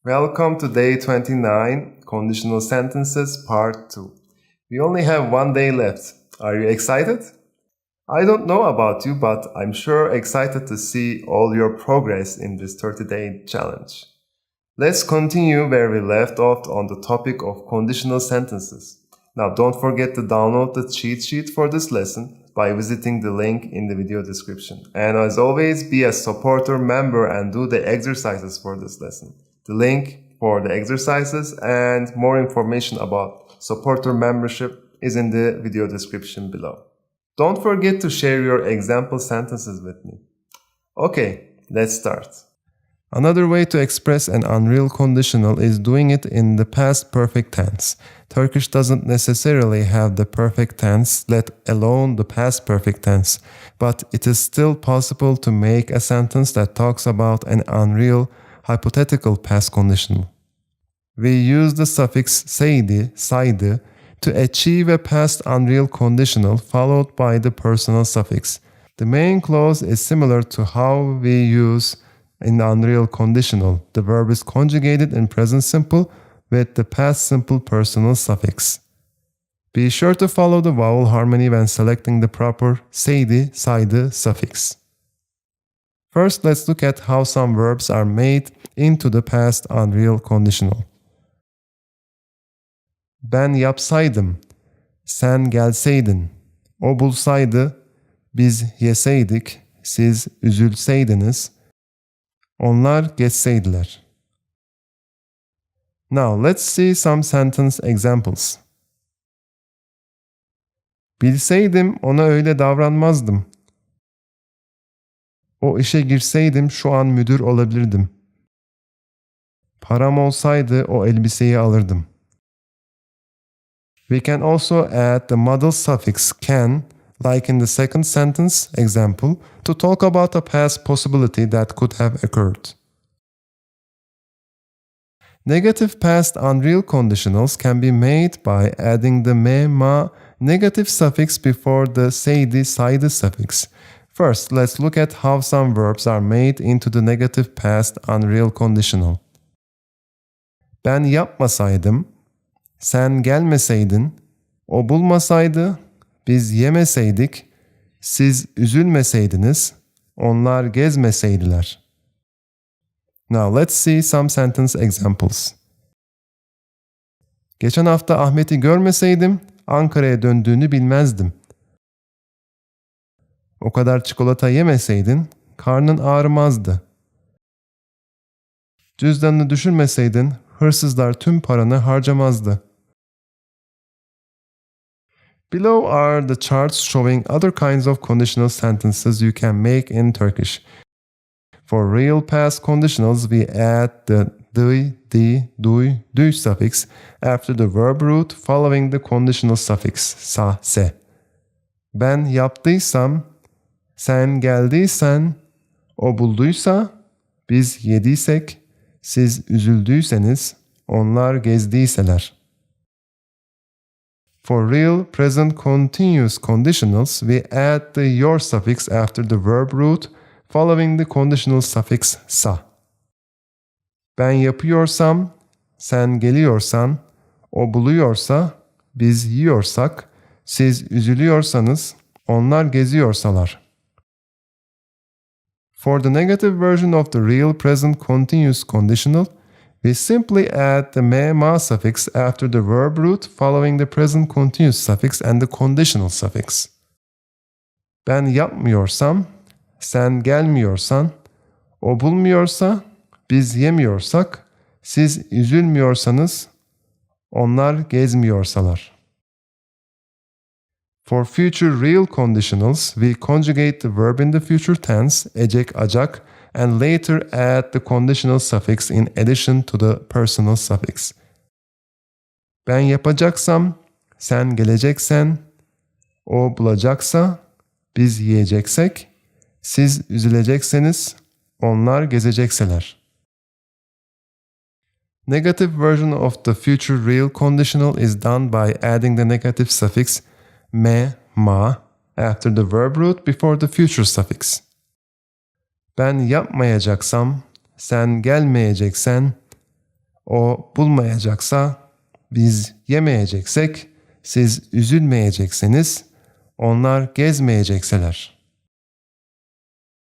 Welcome to day 29, Conditional Sentences Part 2. We only have one day left. Are you excited? I don't know about you, but I'm sure excited to see all your progress in this 30-day challenge. Let's continue where we left off on the topic of conditional sentences. Now, don't forget to download the cheat sheet for this lesson by visiting the link in the video description. And as always, be a supporter member and do the exercises for this lesson. The link for the exercises and more information about supporter membership is in the video description below. Don't forget to share your example sentences with me. Okay, let's start. Another way to express an unreal conditional is doing it in the past perfect tense. Turkish doesn't necessarily have the perfect tense, let alone the past perfect tense, but it is still possible to make a sentence that talks about an unreal hypothetical past conditional. We use the suffix seydi, saydı, to achieve a past unreal conditional followed by the personal suffix. The main clause is similar to how we use in the unreal conditional. The verb is conjugated in present simple with the past simple personal suffix. Be sure to follow the vowel harmony when selecting the proper seydi, saydı suffix. First, let's look at how some verbs are made into the past unreal conditional. Ben yapsaydım, sen gelseydin. O bulsaydı, biz yeseydik, siz üzülseydiniz. Onlar geçseydiler. Now, let's see some sentence examples. Bilseydim ona öyle davranmazdım. O işe girseydim şu an müdür olabilirdim. Param olsaydı o elbiseyi alırdım. We can also add the modal suffix can, like in the second sentence example, to talk about a past possibility that could have occurred. Negative past unreal conditionals can be made by adding the me, ma negative suffix before the seydi, saydı suffix. First, let's look at how some verbs are made into the negative past unreal conditional. Ben yapmasaydım, sen gelmeseydin, o bulmasaydı, biz yemeseydik, siz üzülmeseydiniz, onlar gezmeseydiler. Now let's see some sentence examples. Geçen hafta Ahmet'i görmeseydim, Ankara'ya döndüğünü bilmezdim. O kadar çikolata yemeseydin, karnın ağrımazdı. Cüzdanını düşürmeseydin, hırsızlar tüm paranı harcamazdı. Below are the charts showing other kinds of conditional sentences you can make in Turkish. For real past conditionals, we add the dy, di, duy, dü suffix after the verb root following the conditional suffix sa, se. Ben yaptıysam, sen geldiysen, o bulduysa, biz yediysek, siz üzüldüyseniz, onlar gezdiyseler. For real present continuous conditionals, we add the your suffix after the verb root following the conditional suffix sa. Ben yapıyorsam, sen geliyorsan, o buluyorsa, biz yiyorsak, siz üzülüyorsanız, onlar geziyorsalar. For the negative version of the real present continuous conditional, we simply add the me, ma suffix after the verb root following the present continuous suffix and the conditional suffix. Ben yapmıyorsam, sen gelmiyorsan, o bulmuyorsa, biz yemiyorsak, siz üzülmüyorsanız, onlar gezmiyorsalar. For future real conditionals, we conjugate the verb in the future tense, ecek, acak, and later add the conditional suffix in addition to the personal suffix. Ben yapacaksam, sen geleceksen, o bulacaksa, biz yiyeceksek, siz üzülecekseniz, onlar gezecekseler. Negative version of the future real conditional is done by adding the negative suffix me, ma after the verb root before the future suffix. Ben yapmayacaksam, sen gelmeyeceksen, O bulmayacaksa, biz yemeyeceksek, siz üzülmeyecekseniz, onlar gezmeyecekseler.